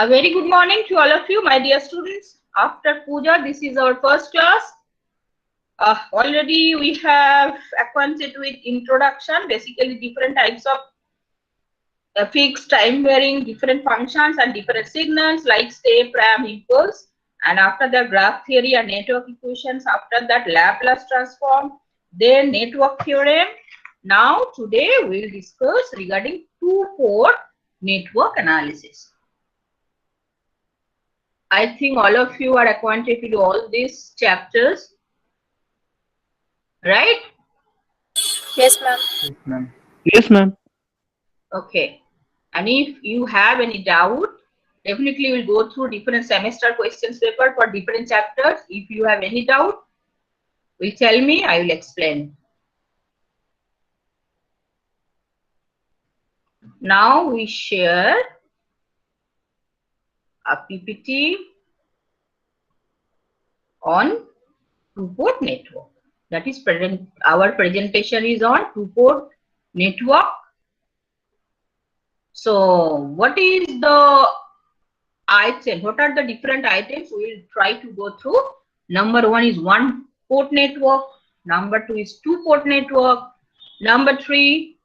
A very good morning to all of you, my dear students. After Puja, this is our first class. Already we have acquainted with introduction, basically different types of fixed time varying different functions and different signals like step, ramp, impulse. And after that, graph theory and network equations. After that, Laplace transform, then network theorem. Now today we will discuss regarding two-port network analysis. I think all of you are acquainted with all these chapters, right? Yes, ma'am. Yes, ma'am. Yes, ma'am. Okay. And if you have any doubt, definitely we'll go through different semester questions paper for different chapters. If you have any doubt, will tell me, I will explain. Now we share a PPT on two-port network. That is present. Our presentation is on two-port network. So what is the item? What are the different items? We will try to go through. Number one is one-port network. Number two is two-port network. Number three,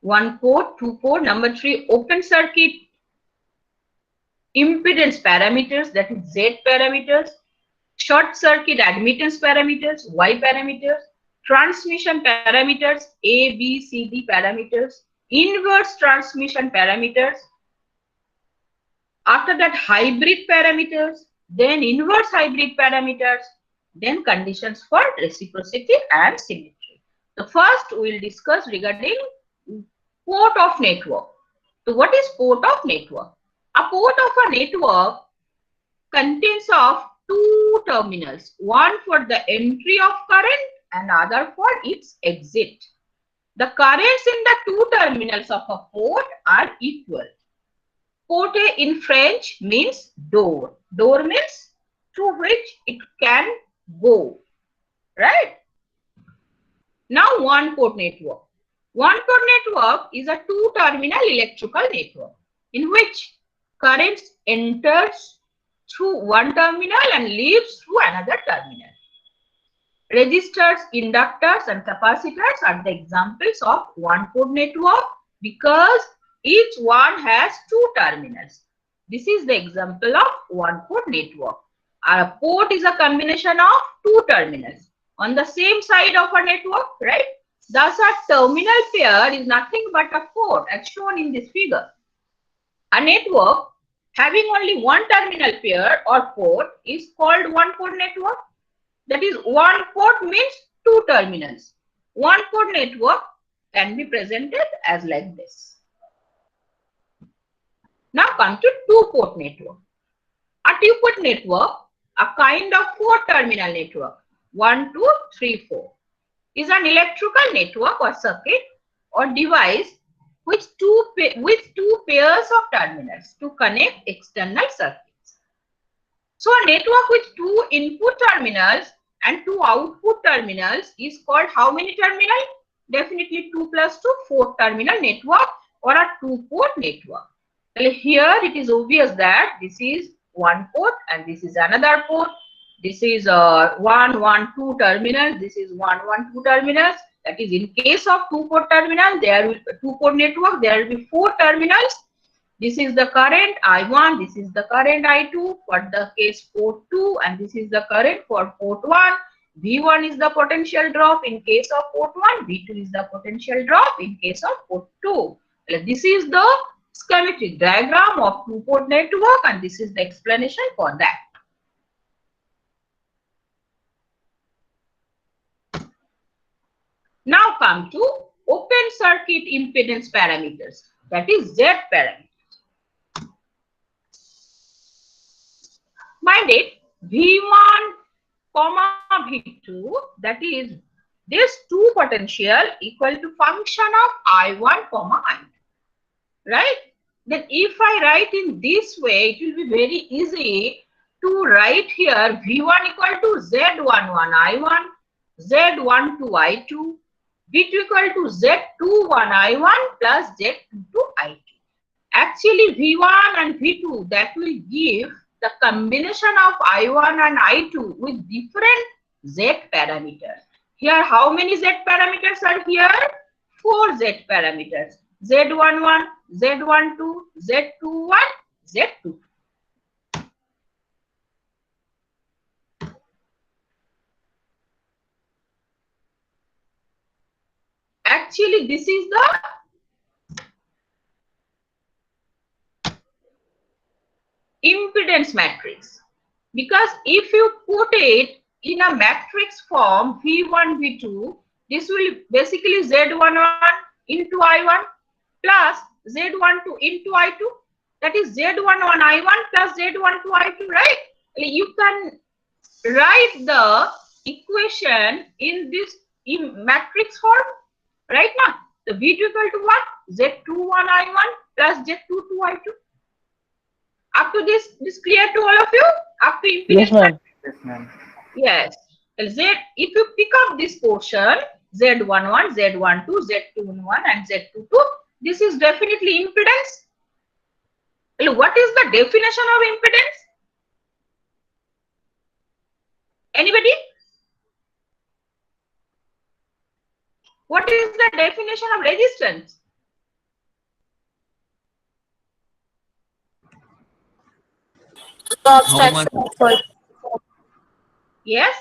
one port, two port. Number three, open circuit impedance parameters, that is Z parameters. Short circuit admittance parameters, Y parameters. Transmission parameters, A, B, C, D parameters. Inverse transmission parameters. After that, hybrid parameters, then inverse hybrid parameters, then conditions for reciprocity and symmetry. So first we will discuss regarding port of network. So what is port of network? A port of a network contains of two terminals, one for the entry of current and other for its exit. The currents in the two terminals of a port are equal. Porte in French means door. Door means through which it can go, right? Now one port network. One port network is a two-terminal electrical network in which current enters through one terminal and leaves through another terminal. Resistors, inductors and capacitors are the examples of one port network because each one has two terminals. This is the example of one port network. A port is a combination of two terminals on the same side of a network, right? Thus, a terminal pair is nothing but a port as shown in this figure. A network having only one terminal pair or port is called one port network. That is, one port means two terminals. One port network can be presented as like this. Now come to two-port network. A two-port network, a kind of four-terminal network, 1, 2, 3, 4, is an electrical network or circuit or device with two pairs of terminals to connect external circuits. So a network with two input terminals and two output terminals is called how many terminal? Definitely 2 plus 2, 4 terminal network or a two-port network. Well, here it is obvious that this is one port and this is another port. This is 1, 1, 2 terminals. This is 1, 1, 2 terminals. That is, in case of two-port terminal, there will two-port network. There will be 4 terminals. This is the current I1. This is the current I2 for the case port 2, and this is the current for port 1. V1 is the potential drop in case of port 1. V2 is the potential drop in case of port 2. Well, this is the schematic diagram of two-port network, and this is the explanation for that. Now come to open circuit impedance parameters, that is Z parameters. Mind it, V1, V2, that is this two potential equal to function of I1, I2, right? Then if I write in this way, it will be very easy to write here V1 equal to Z11 I1, Z12 I2, V2 equal to Z21 I1 plus Z22 I2. Actually, V1 and V2, that will give the combination of I1 and I2 with different Z parameters. Here, how many Z parameters are here? 4 Z parameters. Z11, Z12, Z21, Z22. Actually, this is the impedance matrix, because if you put it in a matrix form V1 V2, this will basically Z11 into I1 plus Z12 into I2, that is Z11 I1 plus Z12 I2, right? You can write the equation in this matrix form right now. The V2 equal to what? Z21 I1 plus Z22 I2. Up to this clear to all of you? Up to impedance? Yes, ma'am. Yes, ma'am. Yes. Z, if you pick up this portion, Z11, Z12, Z21 and Z22, this is definitely impedance. What is the definition of impedance? Anybody? What is the definition of resistance? No obstruction for Yes.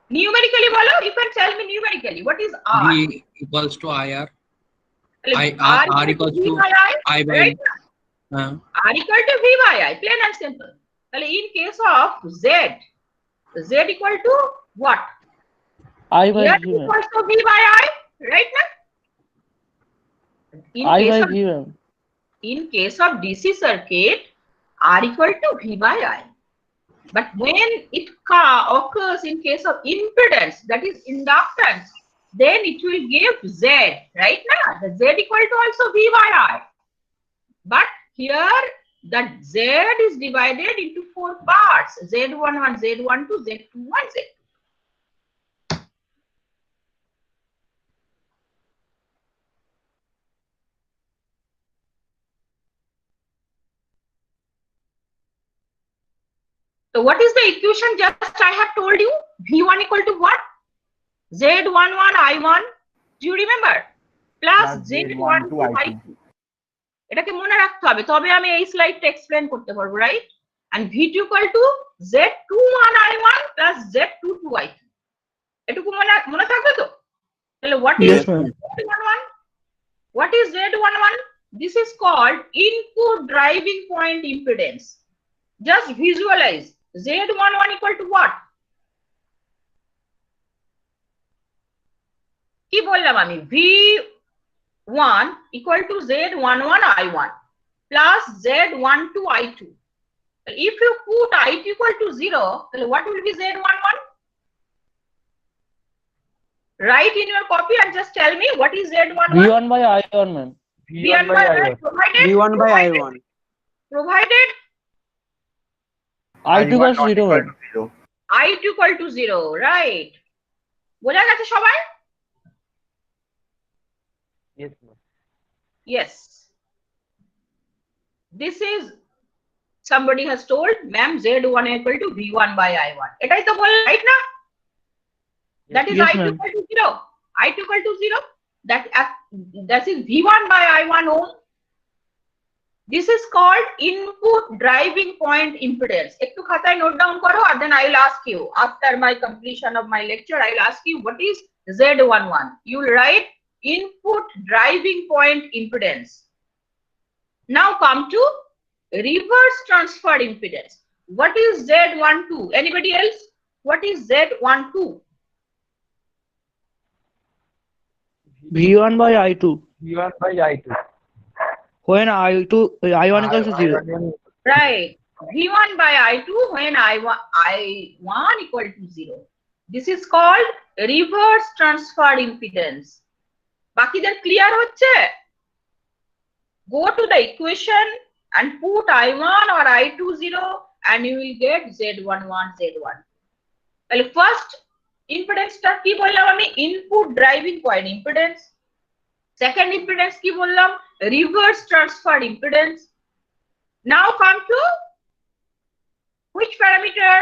Numerically, bolo, you can tell me numerically. What is R? V equals to IR. R equals to V by I, right? R equal to V by I, plain and simple. In case of Z, Z equal to what? I by Here V, ma'am. equals to V by I, right now? In case of DC circuit, R equal to V by I. But when it occurs in case of impedance, that is inductance, then it will give Z, right now? The Z equal to also V by I. But here the Z is divided into 4 parts: Z11, Z12, Z21, Z2. So what is the equation just I have told you? V1 equal to what? Z11 I1. Do you remember? Plus Z12 I2. এটাকে মনে রাখতে হবে, তবে আমি এই স্লাইডটা explain করতে পারবো, right? And V2 equal to Z21 I1 plus Z22 I2. এটুকু মনে থাকবে তো? তাহলে what is Z11? What is Z11? This is called input driving point impedance. Just visualize. Z11 equal to what? কি বললাম আমি? V1 equal to Z11 I1 plus Z12 I2. If you put I2 equal to 0, then what will be Z11? Write in your copy and just tell me what is Z11? V1 by I1, ma'am. V1 by I1. Provided? V1 by I1. Provided? I2 equals to 0, ma'am. I2 equal to 0, right? বোঝা গেছে সবাই? Yes, ma'am. Yes. This is, somebody has told, ma'am, Z1 equal to V1 by I1. এটাই তো বল, right না? That is Yes, I2 ma'am. equal to 0. I2 equal to 0. That is V1 by I1 ohm. This is called input driving point impedance. একটু খাতায় note down করো, and then I will ask you after my completion of my lecture. I will ask you what is Z11. You will write input driving point impedance. Now come to reverse transfer impedance. What is Z12? Anybody else? What is Z12? V1 by I2. V1 by I2. When I1 equals to 0. Right. V1 by I2 when I1 equal to 0. This is called reverse transfer impedance. বাকিদের clear হচ্ছে? Go to the equation and put I1 or I2 0 and you will get Z11, Z1. Well, first ইম্পিডেন্সটা কি বললাম আমি? Input driving point impedance. Second impedance কি বললাম? Reverse transfer impedance. Now come to which parameter?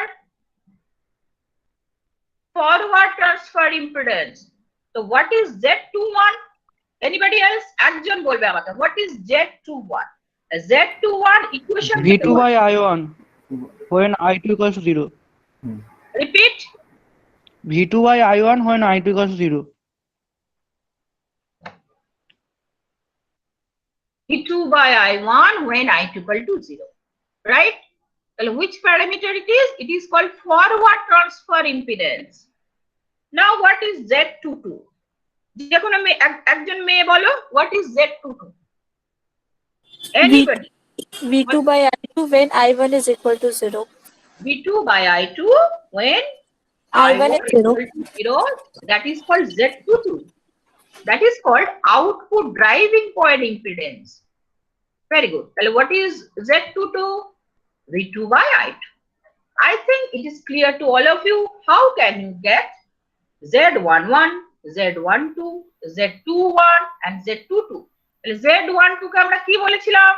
Forward transfer impedance. So what is Z21? Anybody else? একজন বলবে আমাকে what is Z21? Z21 equation V2 by I1 when I2 equals to 0. repeat. V2 by I1 when I2 equals to 0. V2 by I1 when I2 equal to 0. Right? Well, which parameter it is? It is called forward transfer impedance. Now what is Z22? যখন আমি একজন মেয়ে বলো what is Z22? Anybody? V2 by I2 when I1 is equal to 0. V2 by I2 when I1 is 0. equal to 0, that is called Z22. That is called output driving point impedance. Very good. Well, what is Z22? V2 by I2. I think it is clear to all of you. How can you get Z11, Z12, Z21 and Z22? Well, Z12 কে আমরা কি বলেছিলাম?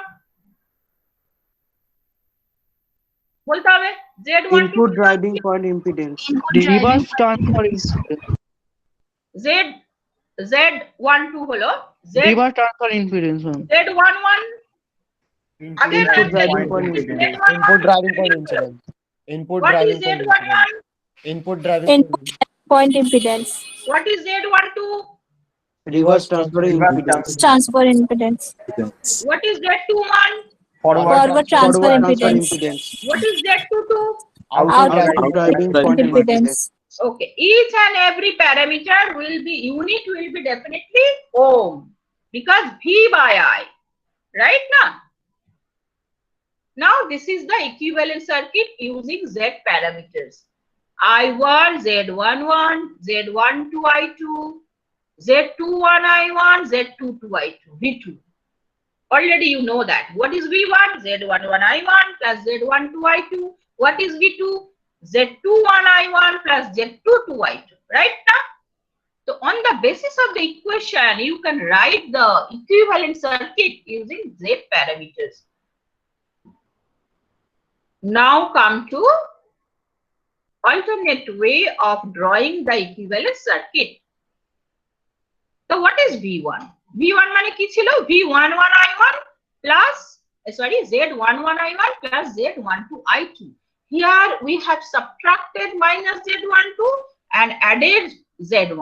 বলতে হবে Z12 Input driving point impedance. Reverse transfer impedance. Z12 হলো Reverse transfer impedance. Z11 again Input I'm driving telling point you, impedance. Z11. Input driving point incident. Input What driving is point Z11? incident. Input driving Input point impedance. What is Z12? Reverse transfer impedance. Transfer impedance. What is Z21? Forward transfer impedance. What is Z22? Output driving point impedance. Okay, each and every parameter will be unit will be definitely ohm because V by I, right now? Now this is the equivalent circuit using Z parameters. I1, Z11, Z12 I2, Z21 I1, Z22 I2, V2. Already you know that. What is V1? Z11 I1 plus Z12 I2. What is V2? Z21 I1 plus Z22 I2. Right now? So on the basis of the equation, you can write the equivalent circuit using Z parameters. Now come to alternate way of drawing the equivalent circuit. So what is V1? V1 মানে কি ছিল? V11 I1 plus Z11 I1 plus Z12 I2. Here we have subtracted minus Z12 and added Z12.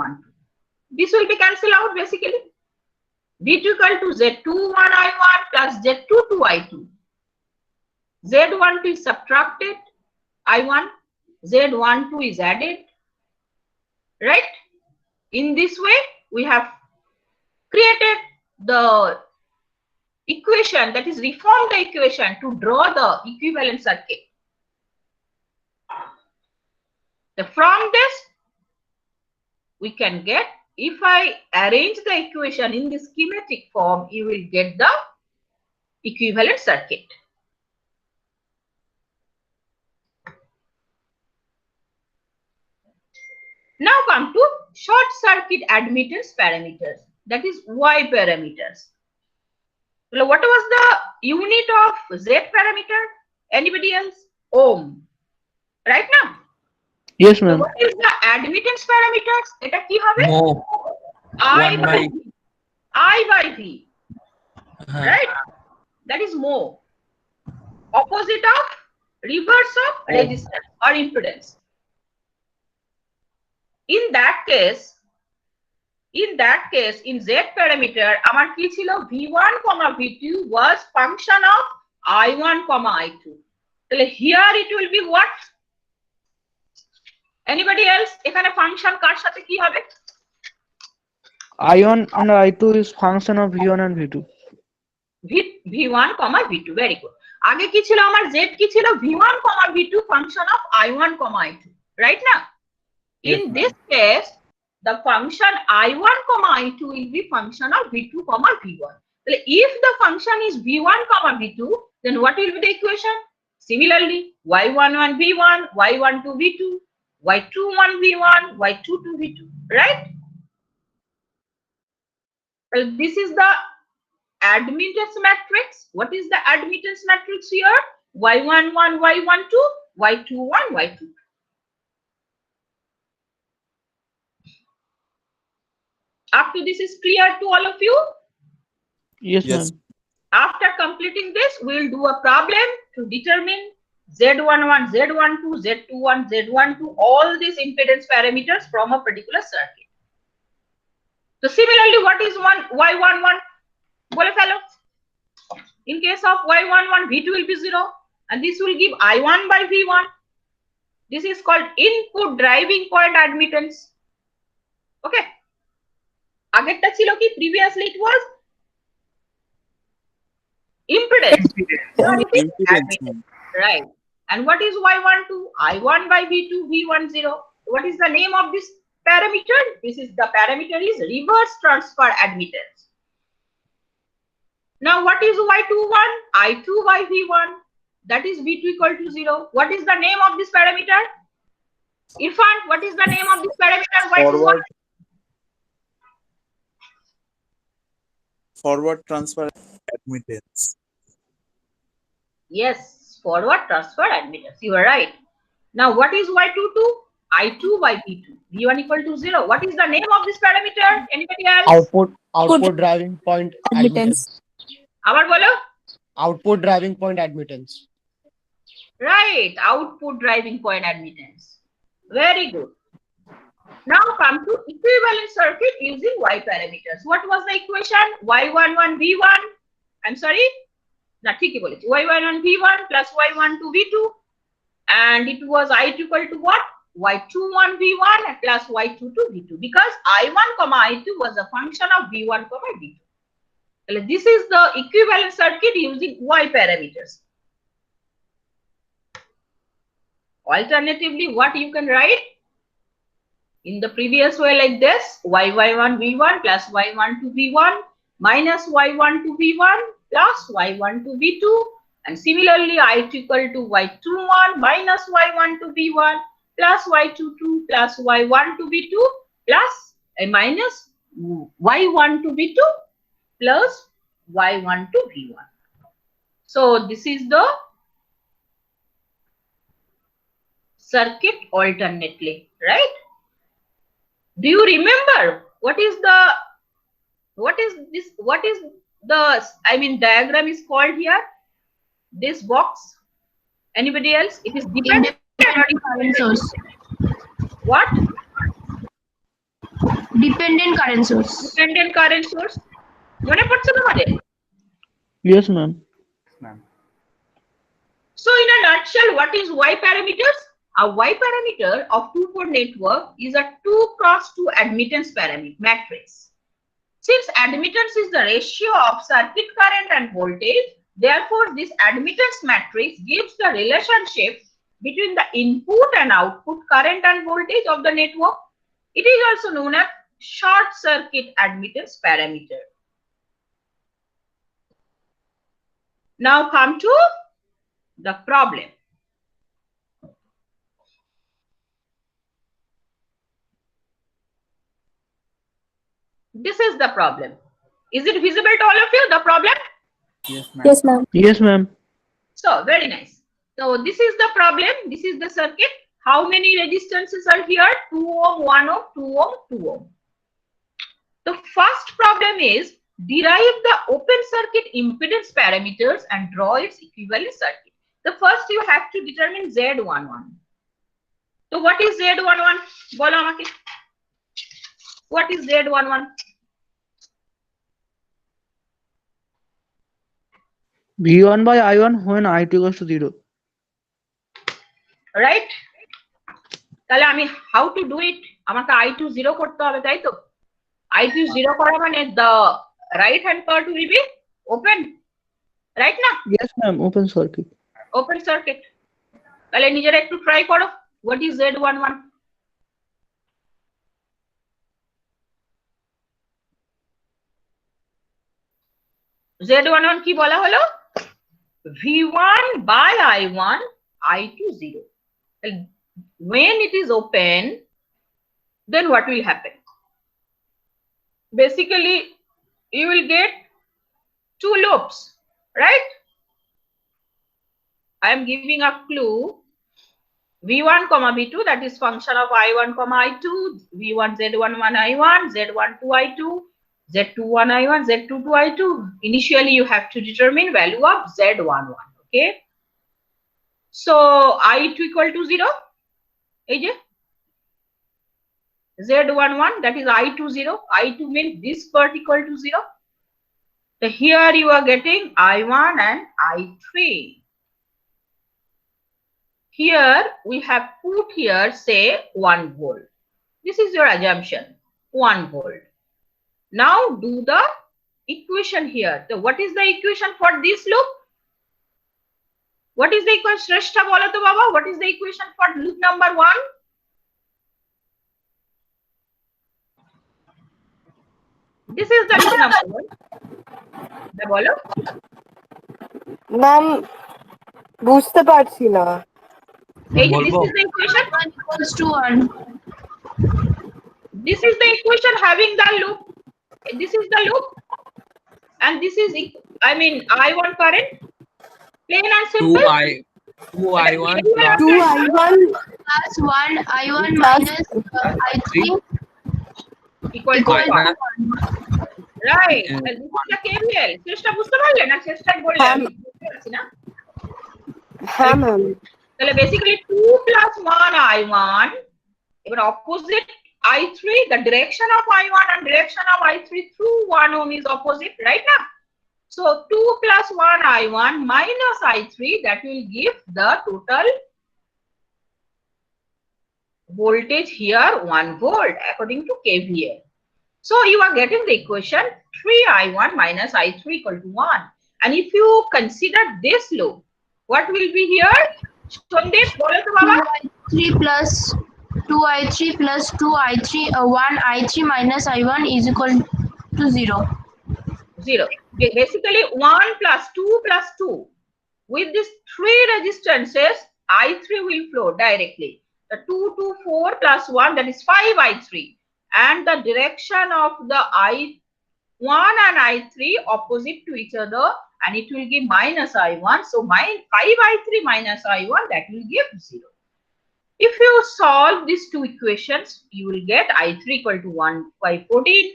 This will be cancelled out basically. V2 equal to Z21 I1 plus Z22 I2. Z12 is subtracted, I1, Z12 is added, right? In this way, we have created the equation, that is reformed the equation to draw the equivalent circuit. So from this, we can get, if I arrange the equation in the schematic form, you will get the equivalent circuit. Now come to short circuit admittance parameters, that is Y parameters. So what was the unit of Z parameter? Anybody else? Ohm. Right now? Yes, So ma'am. what is the admittance parameters? Eta ki hobe? I by V. I by V. Right? That is mho. Opposite of reverse of resistance or impedance. In that case, in Z parameter, amar ki chilo V1, V2 was function of I1, I2. So here it will be what? Anybody else? এখানে function কার সাথে কি হবে? I1 and I2 is function of V1 and V2. V1, V2. Very good. আগে কি ছিল আমার? Z কি ছিল? V1, V2 function of I1, I2. Right now? In this case, the function I1, I2 will be function of V2, V1. So if the function is V1, V2, then what will be the equation? Similarly, Y11 V1, Y12 V2, y21 v1, y22 v2, right? Well, this is the admittance matrix. What is the admittance matrix here? y11, y12, y21, y22. Up to this is clear to all of you? Yes, Yes. ma'am. After completing this, we will do a problem to determine Z11, Z12, Z21, Z12, all these impedance parameters from a particular circuit. So similarly, what is Y11? Bole fellow. In case of Y11, V2 will be 0, and this will give I1 by V1. This is called input driving point admittance. Okay. Ageta chilo ki previously it was impedance. Now it is Impedance, admittance. ma'am. Right. And what is Y12? I1 by V2, V10. What is the name of this parameter? This is the parameter is reverse transfer admittance. Now what is Y21? I2 by V1. That is V2 equal to 0. What is the name of this parameter? Irfan, what is the name of this parameter? Y21? Forward transfer admittance. Yes, forward transfer admittance. You are right. Now what is Y22? I2 by V2. V1 equal to 0. What is the name of this parameter? Anybody else? Output driving point admittance. Abar bolo? Output driving point admittance. Right, output driving point admittance. Very good. Now come to equivalent circuit using Y parameters. What was the equation? Y11 V1. I'm sorry. Na thiki bolechi. Y11 V1 plus Y12 V2. And it was I2 equal to what? Y21 V1 plus Y22 V2. Because I1 comma I2 was a function of V1 comma V2. This is the equivalent circuit using Y parameters. Alternatively, what you can write? In the previous way like this, y11 v1 plus y12 v1 minus y12 v1 plus y12 v2, and similarly I2 equal to y21 minus y12 v1 plus y22 plus y12 v2 plus minus y12 v2 plus y12 v1. So this is the circuit alternately, right? Do you remember what is the diagram is called here? This box. Anybody else? It is dependent current source. What? Dependent current source. Dependent current source. মনে পড়ছে তোমাদের? Yes, ma'am. So in a nutshell, what is Y parameters? A Y parameter of two-port network is a 2 cross 2 admittance parameter matrix. Since admittance is the ratio of circuit current and voltage, therefore this admittance matrix gives the relationship between the input and output current and voltage of the network. It is also known as short circuit admittance parameter. Now come to the problem. This is the problem. Is it visible to all of you, the problem? Yes, ma'am. Yes, ma'am. Yes, ma'am. So, very nice. So, this is the problem. This is the circuit. How many resistances are here? 2 ohm, 1 ohm, 2 ohm, 2 ohm. The first problem is derive the open circuit impedance parameters and draw its equivalent circuit. The first you have to determine Z11. So, what is Z11? Bolo amake. What is Z11? V1 by I1 when I2 equals to 0. Right? তাহলে আমি how to do it? আমাকে I2 0 করতে হবে, তাই তো? I2 0 করা মানে the right hand part will be open. Right না? Yes, ma'am. Open circuit. Open circuit. তাহলে নিজেরা একটু try করো. What is Z11? Z11 কি বলা হলো? V1 by I1, I2 0. when it is open, then what will happen? Basically, you will get two loops, right? I am giving a clue. V1 comma V2, that is function of I1 comma I2, V1 Z11 I1, Z12 I2, Z21 I1, Z22 I2. Initially, you have to determine value of Z11. Okay. So I2 equal to 0. Z11, that is I2 0. I2 means this part equal to 0. So here you are getting I1 and I3. Here we have put here say 1 volt. This is your assumption, 1 volt. Now do the equation here. So what is the equation for this loop? What is the equation? Shrestha bola to baba. What is the equation for loop number 1? This is the loop number 1. The bolo. Ma'am বুঝতে পারছি না This is the equation. 1 equals to 1. This is the equation having the loop. This is the loop. And this is, I mean, I1 current. Plain and simple. 2I1 2I1 Plus 1 I1 minus I3 equal to 1. Right. And this is the KVL. চেষ্টা বুঝতে পারলেন না? চেষ্টাই বললেন আমি বুঝতে পারছি না। হ্যাঁ ম্যাম তাহলে basically 2 plus 1 I1, even opposite I3, the direction of I1 and direction of I3 through 1 ohm is opposite, right now? So 2 plus 1 I1 minus I3, that will give the total voltage here 1 volt according to KVL. So you are getting the equation 3I1 minus I3 equal to 1. And if you consider this loop, what will be here? Sandeep, bolo to baba. 2I3 plus 2I3 plus 2I3 1 I3 minus I1 is equal to 0. 0. Okay, basically 1 plus 2 plus 2. With these three resistances, I3 will flow directly. The 2 to 4 plus 1, that is 5 I3. And the direction of the I1 and I3 opposite to each other, and it will give minus I1. So 5 I3 minus I1, that will give 0. If you solve these two equations, you will get I3 equal to 1 by 14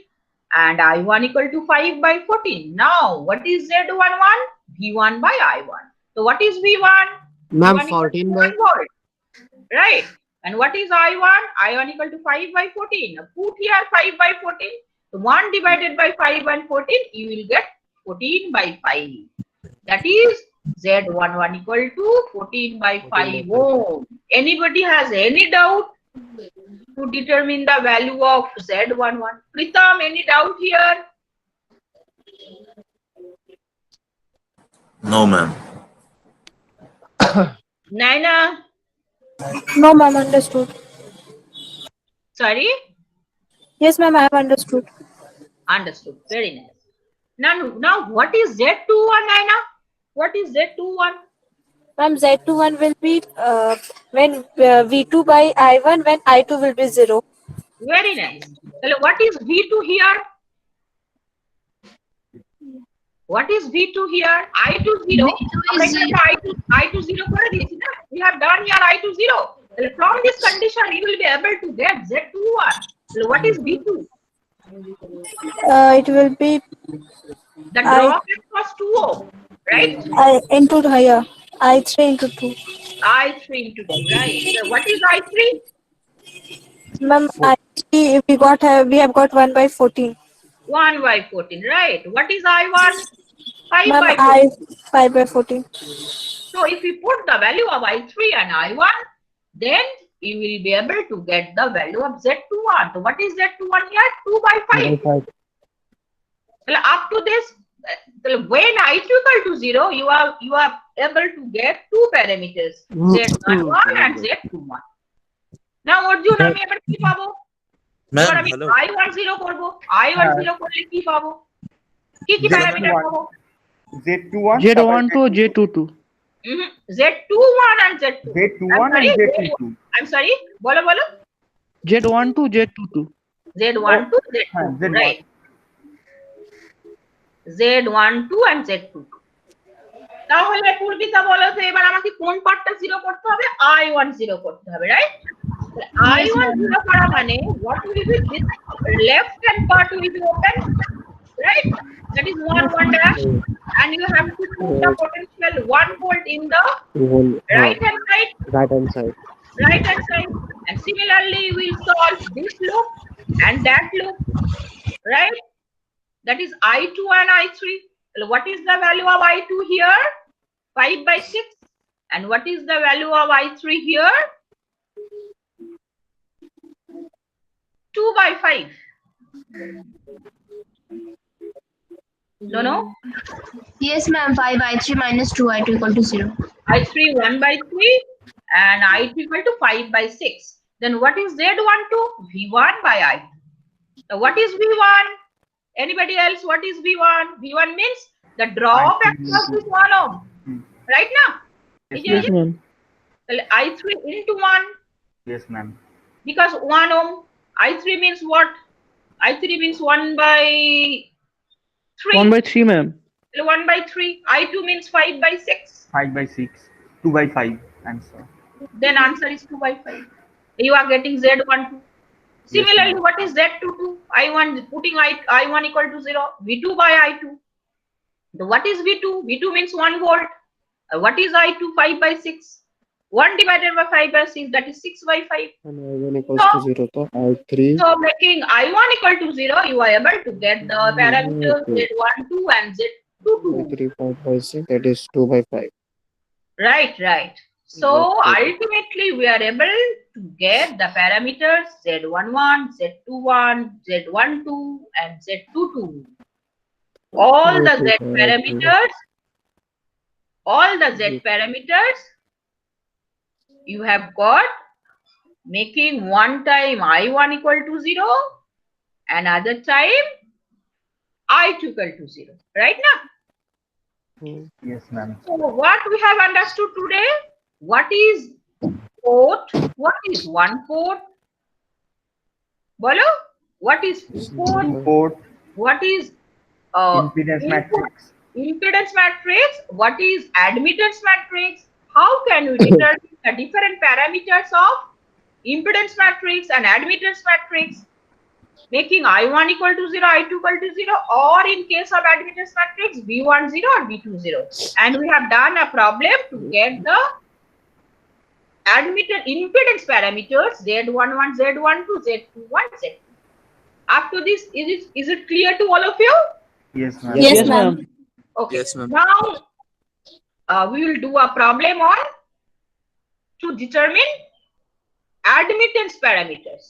and I1 equal to 5 by 14. Now, what is Z11? V1 by I1. So what is V1? Ma'am, V1 equal to 14 by 1 volt. Right. And what is I1? I1 equal to 5 by 14. Now put here 5 by 14. So 1 divided by 5 and 14, you will get 14 by 5. That is Z11 equal to 14 by 5 ohm. Anybody has any doubt to determine the value of Z11? Pritam, any doubt here? No, ma'am. Naina? No, ma'am, understood. Sorry? Yes, ma'am, I have understood. Understood. Very nice. Now what is Z21, Naina? What is Z21? Ma'am, Z21 will be when V2 by I1 when I2 will be 0. Very nice. Hello, what is V2 here? What is V2 here? I2 0. V2 is 0. I2 0 for this. We have done here I2 0. From this condition, you will be able to get Z21. So what is V2? It will be The drop was 2 ohm, right? into higher I3 into 2. I3 into 2, right? So what is I3? Ma'am, I3 we have got 1 by 14. 1 by 14, right? What is I1? 5 Ma'am, by 14. 5 by 14. So if we put the value of I3 and I1, then you will be able to get the value of Z21. So what is Z21 here? 2 by 5. Well, up to this, when I2 equal to 0, you are able to get two parameters, Z11 and Z21. Now Arjun, আমি এবার কি পাবো? Ma'am, এবার আমি hello. I1 0 করব। I1 0 করলে কি পাবো? কি প্যারামিটার পাবো? Z1 to J22. Z21 and Z2. Z21 and Z22. I'm sorry. Bolo. Z12, Z22. Z1 to Z2. Z1. Right. Z12 and Z2. তাহলে পূর্বিতা বলো তো এবার আমাকে কোন পার্টটা 0 করতে হবে? I1 0 করতে হবে, রাইট? I1 0 করা মানে what will be this left hand part will be open, right? That is 1 dash, and you have to put the potential 1 volt in the right hand side. Right hand side. And similarly we will solve this loop and that loop, right? That is I2 and I3. What is the value of I2 here? 5/6. And what is the value of I3 here? 2/5. No. Yes, ma'am. 5I3 minus 2I2 equal to 0. I3 1/3 and I2 equal to 5/6. Then what is Z12? V1 by I2. Now what is V1? Anybody else? What is V1? V1 means the drop across is 1 ohm. Right now? Yes, ma'am. I3 into 1. Yes, ma'am. Because 1 ohm. I3 means what? I3 means 1/3. 1/3, ma'am. 1/3. I2 means 5/6. 5/6. 2/5 answer. Then answer is 2/5. You are getting Z12. Similarly, what is Z22? I1 putting I1 equal to 0. V2 by I2. What is V2? V2 means 1 volt. What is I2? 5/6. 1 divided by 5/6, that is 6/5. And I1 equals to 0. So I3. So making I1 equal to 0, you are able to get the parameters Z12 and Z22. 3.56, that is 2/5. Right. So ultimately we are able to get the parameters Z11, Z21, Z12 and Z22. All the Z parameters you have got, making one time I1 equal to 0, another time I2 equal to 0. Right now? Yes, ma'am. So what we have understood today? What is port? What is one port? Bolo? What is port? Port. What is Impedance matrix. Impedance matrix? What is admittance matrix? How can we determine the different parameters of impedance matrix and admittance matrix? Making I1 equal to 0, I2 equal to 0, or in case of admittance matrix, V1 0 or V2 0. And we have done a problem to get the impedance parameters Z11, Z12, Z21, Z2. Up to this, is it clear to all of you? Yes, ma'am. Yes, ma'am. Okay. Yes, ma'am. Now we will do a problem on to determine admittance parameters.